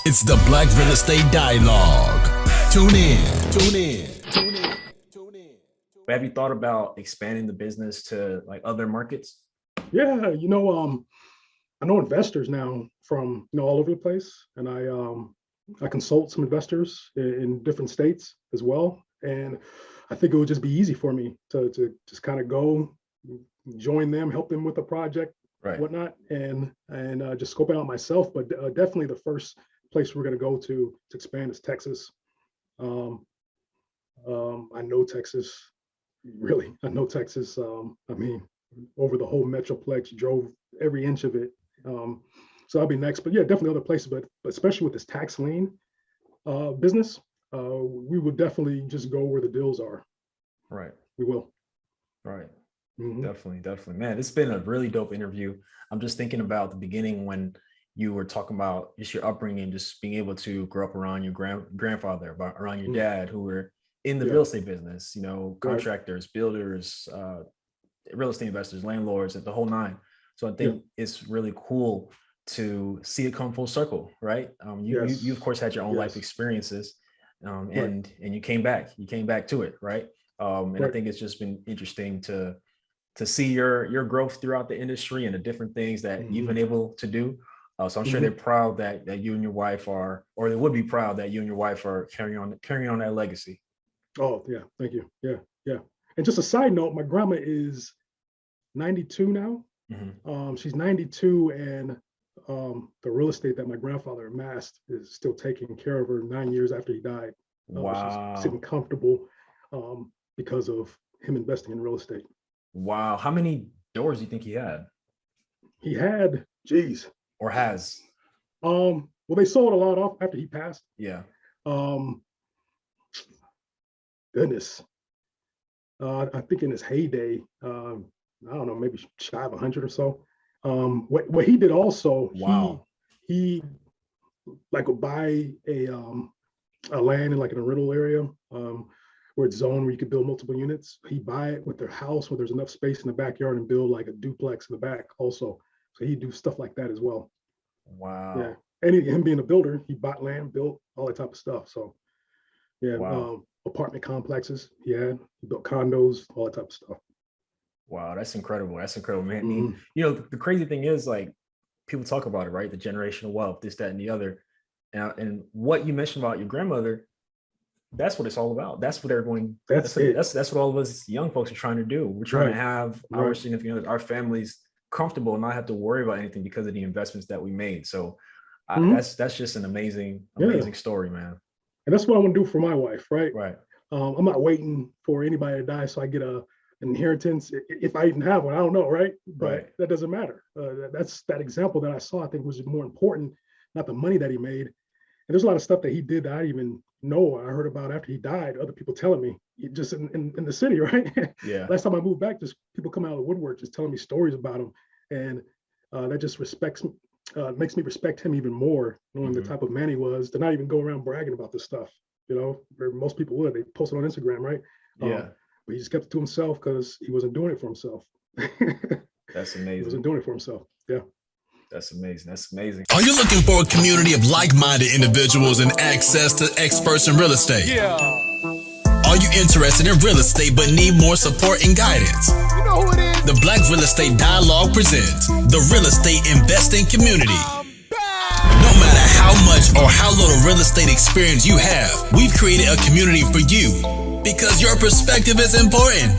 It's the Black Real Estate Dialogue. Tune in. Tune in. Tune in. Tune in. Have you thought about expanding the business to like other markets? Yeah, I know investors now from all over the place, and I consult some investors in different states as well, and I think it would just be easy for me to just kind of go join them, help them with a project, Right. whatnot, and just scope it out myself. But definitely the first place we're going to go to expand is Texas. Um, I know Texas, really. I know Texas. I mean, over the whole metroplex, drove every inch of it. So that'll be next. But yeah, definitely other places. But especially with this tax lien business, we would definitely just go where the deals are. Right. We will. Right. Mhm. Definitely. Man, it's been a really dope interview. I'm just thinking about the beginning when you were talking about just your upbringing, just being able to grow up around your grandfather, around your dad, who were in the Yeah. real estate business, Right. contractors, builders, real estate investors, landlords, the whole nine. So I think it's really cool to see it come full circle, right? You of course had your own life experiences, and you came back to it, right? And I think it's just been interesting to see your growth throughout the industry and the different things that you've been able to do. So I'm sure they're proud that you and your wife are, or they would be proud that you and your wife are carrying on that legacy. Oh yeah, thank you. Yeah. And just a side note, my grandma is 92 now. She's 92, and the real estate that my grandfather amassed is still taking care of her 9 years after he died. She's sitting comfortable because of him investing in real estate. Wow. How many doors do you think he had? He had, geez. Or has? Well, they sold a lot off after he passed. Yeah. Um, Goodness. I think in his heyday, I don't know, maybe shy of 100 or so. What he did also, he like would buy a land in like in a rental area where it's zoned where you could build multiple units. He'd buy it with their house where there's enough space in the backyard and build like a duplex in the back also. So he'd do stuff like that as well. Wow. Yeah. And him being a builder, he bought land, built all that type of stuff. So yeah, apartment complexes. He built condos, all that type of stuff. Wow, that's incredible. That's incredible, man. I mean, the crazy thing is, like, people talk about it, right? The generational wealth, this, that, and the other. And what you mentioned about your grandmother, that's what it's all about. That's what everyone. That's what all of us young folks are trying to do. We're trying to have our significant others, our families comfortable, and not have to worry about anything because of the investments that we made. So that's just an amazing story, man. And that's what I want to do for my wife, right? Right. I'm not waiting for anybody to die so I get an inheritance. If I even have one, I don't know, right? But that doesn't matter. That's that example that I saw, I think, was more important, not the money that he made. And there's a lot of stuff that he did that I didn't even know. I heard about after he died, other people telling me, just in the city, right? Yeah. Last time I moved back, just people coming out of the woodwork, just telling me stories about him. And that just makes me respect him even more, knowing the type of man he was, to not even go around bragging about this stuff. Where most people would. They post it on Instagram, right? Yeah. But he just kept it to himself because he wasn't doing it for himself. That's amazing. He wasn't doing it for himself. Yeah. That's amazing. That's amazing. Are you looking for a community of like-minded individuals and access to experts in real estate? Yeah. Are you interested in real estate but need more support and guidance? You know who it is? The Black Real Estate Dialogue presents the Real Estate Investing Community. No matter how much or how little real estate experience you have, we've created a community for you because your perspective is important.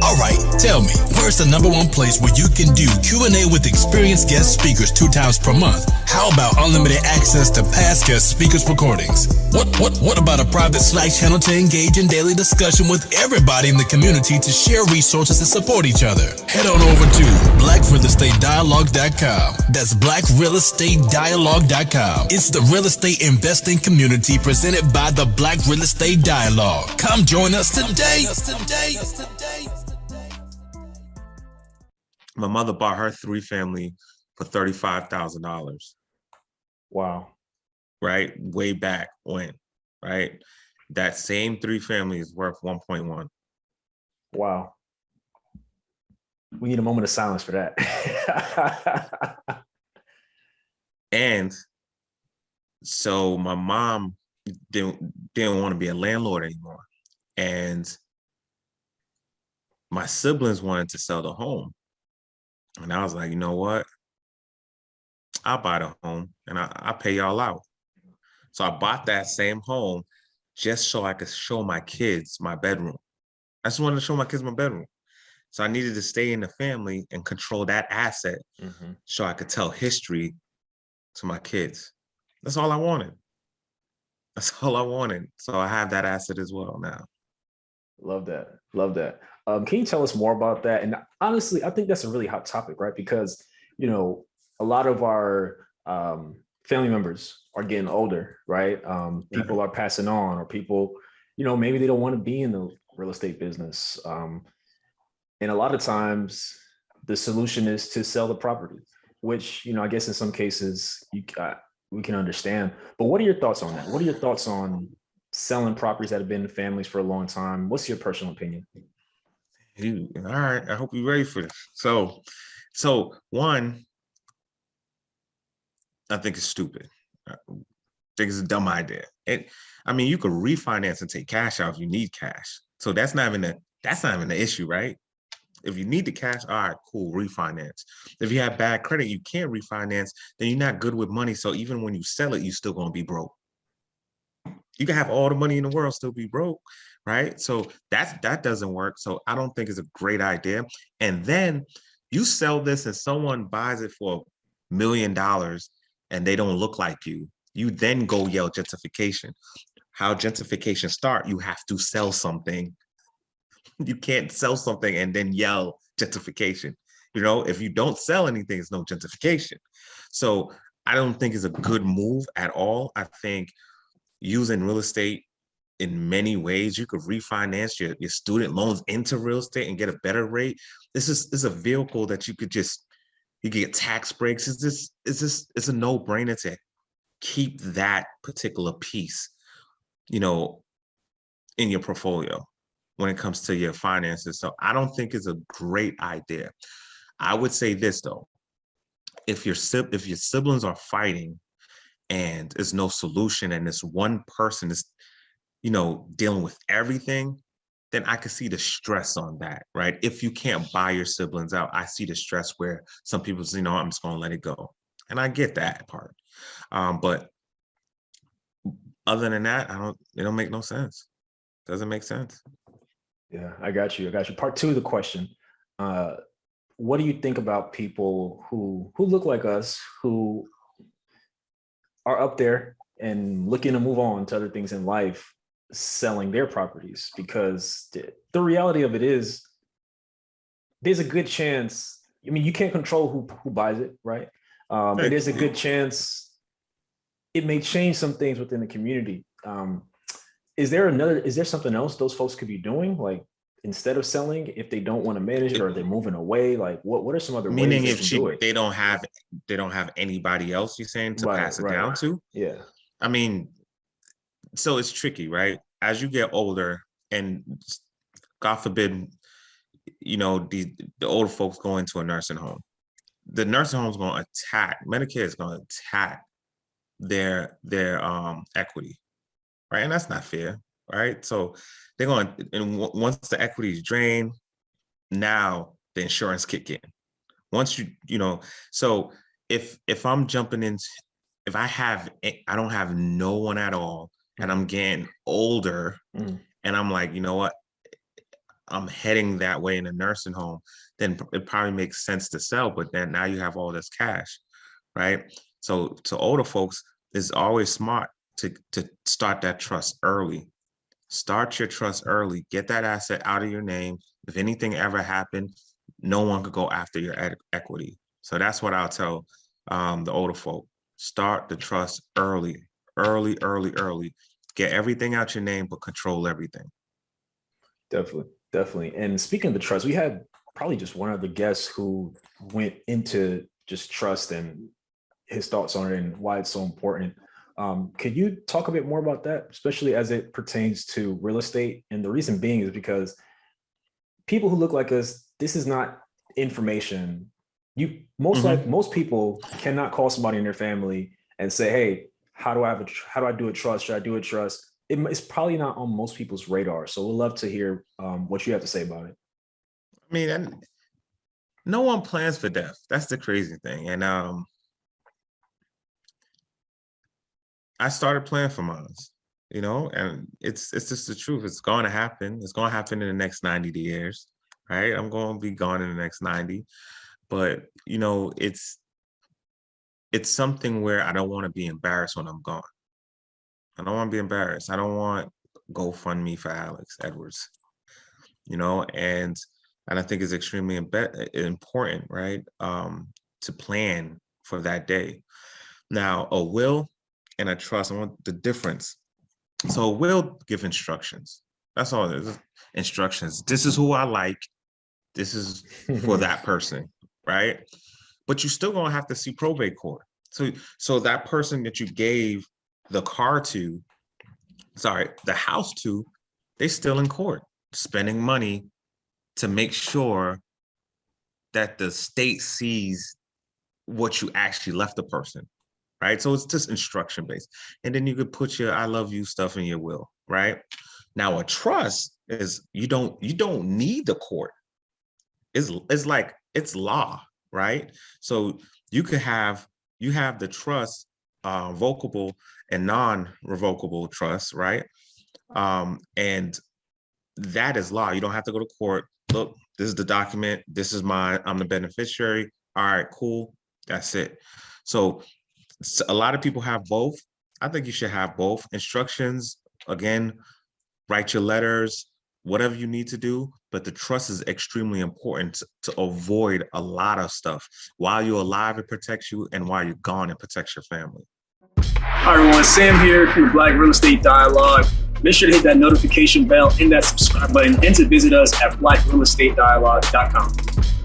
All right, tell me, where's the #1 place where you can do Q&A with experienced guest speakers 2 times per month? How about unlimited access to past guest speakers' recordings? What about a private Slack channel to engage in daily discussion with everybody in the community to share resources and support each other? Head on over to blackrealestatedialogue.com. That's blackrealestatedialogue.com. It's the real estate investing community presented by the Black Real Estate Dialogue. Come join us today. My mother bought her 3-family for $35,000. Wow. Right? Way back when, right? That same 3-family is worth 1.1. Wow. We need a moment of silence for that. And So my mom didn't want to be a landlord anymore. And my siblings wanted to sell the home. And I was like, you know what? I'll buy the home and I'll pay y'all out. So I bought that same home just so I could show my kids my bedroom. I just wanted to show my kids my bedroom. So I needed to stay in the family and control that asset so I could tell history to my kids. That's all I wanted. That's all I wanted. So I have that asset as well now. Love that. Love that. Can you tell us more about that? And honestly, I think that's a really hot topic, right? Because, you know, a lot of our family members are getting older, right? People are passing on, or people, you know, maybe they don't want to be in the real estate business. And a lot of times the solution is to sell the property, which, you know, I guess in some cases we can understand. But what are your thoughts on that? What are your thoughts on selling properties that have been in families for a long time? What's your personal opinion? All right, I hope you're ready for this. So one, I think it's stupid. I think it's a dumb idea. I mean, you could refinance and take cash out if you need cash. So that's not even the issue, right? If you need the cash, all right, cool, refinance. If you have bad credit, you can't refinance, then you're not good with money. So even when you sell it, you're still gonna be broke. You can have all the money in the world, still be broke, right? So that doesn't work. So I don't think it's a great idea. And then you sell this and someone buys it for $1 million and they don't look like you. You then go yell gentrification. How gentrification start? You have to sell something. You can't sell something and then yell gentrification. You know, if you don't sell anything, it's no gentrification. So I don't think it's a good move at all. I think using real estate in many ways, you could refinance your student loans into real estate and get a better rate. This is a vehicle that you could you get tax breaks. It's a no-brainer to keep that particular piece, you know, in your portfolio when it comes to your finances. So I don't think it's a great idea. I would say this though, if your siblings are fighting and there's no solution and this one person is, you know, dealing with everything, then I could see the stress on that, right? If you can't buy your siblings out, I see the stress where some people say, you know, I'm just gonna let it go. And I get that part. But other than that, it don't make no sense. Doesn't make sense. Yeah, I got you. Part two of the question. What do you think about people who look like us, who are up there and looking to move on to other things in life, selling their properties? Because the reality of it is there's a good chance, I mean, you can't control who buys it, right? And there's a good chance it may change some things within the community. Is there something else those folks could be doing? Like, instead of selling, if they don't want to manage it or they're moving away, like what are some other ways they can do it? They don't have anybody else, you're saying, to pass it down to? Yeah. I mean, so it's tricky, right? As you get older, and God forbid, you know, the older folks go into a nursing home. The nursing home is going to attack, Medicare is going to attack their equity, right? And that's not fair, right? So they're going, and once the equity is drained, now the insurance kick in. Once you know, so if I'm jumping in, if I don't have no one at all, and I'm getting older, and I'm like, you know what, I'm heading that way in a nursing home, then it probably makes sense to sell. But then now you have all this cash, right? So to older folks, it's always smart to start that trust early. Start your trust early. Get that asset out of your name. If anything ever happened, no one could go after your equity. So that's what I'll tell the older folk. Start the trust early. Get everything out your name, but control everything. Definitely. And speaking of the trust, we had probably just one other guest who went into just trust and his thoughts on it and why it's so important. Could you talk a bit more about that, especially as it pertains to real estate? And the reason being is because people who look like us, this is not information. Most people cannot call somebody in their family and say, hey, how do I do a trust? Should I do a trust? It's probably not on most people's radar. So we'd love to hear what you have to say about it. I mean, no one plans for death. That's the crazy thing. And I started planning for mine, and it's just the truth. It's going to happen. It's going to happen in the next 90 years, right? I'm going to be gone in the next 90. But, it's something where I don't want to be embarrassed when I'm gone. I don't want to be embarrassed. I don't want GoFundMe for Alex Edwards, and I think it's extremely important, right? To plan for that day. Now, a will and a trust, I want the difference. So a will give instructions. That's all it is. Instructions. This is who I like. This is for that person, right? But you're still gonna have to see probate court. So that person that you gave the house to, they're still in court, spending money to make sure that the state sees what you actually left the person, right? So it's just instruction based. And then you could put your I love you stuff in your will, right? Now a trust is you don't need the court. It's like it's law, right? So you have the trust, revocable and non-revocable trust, right? And that is law. You don't have to go to court. Look, this is the document. This is mine. I'm the beneficiary. All right, cool. That's it. So a lot of people have both. I think you should have both. Instructions, again, write your letters, whatever you need to do, but the trust is extremely important to avoid a lot of stuff. While you're alive, it protects you, and while you're gone, it protects your family. Hi everyone, Sam here from the Black Real Estate Dialogue. Make sure to hit that notification bell and that subscribe button, and to visit us at blackrealestatedialogue.com.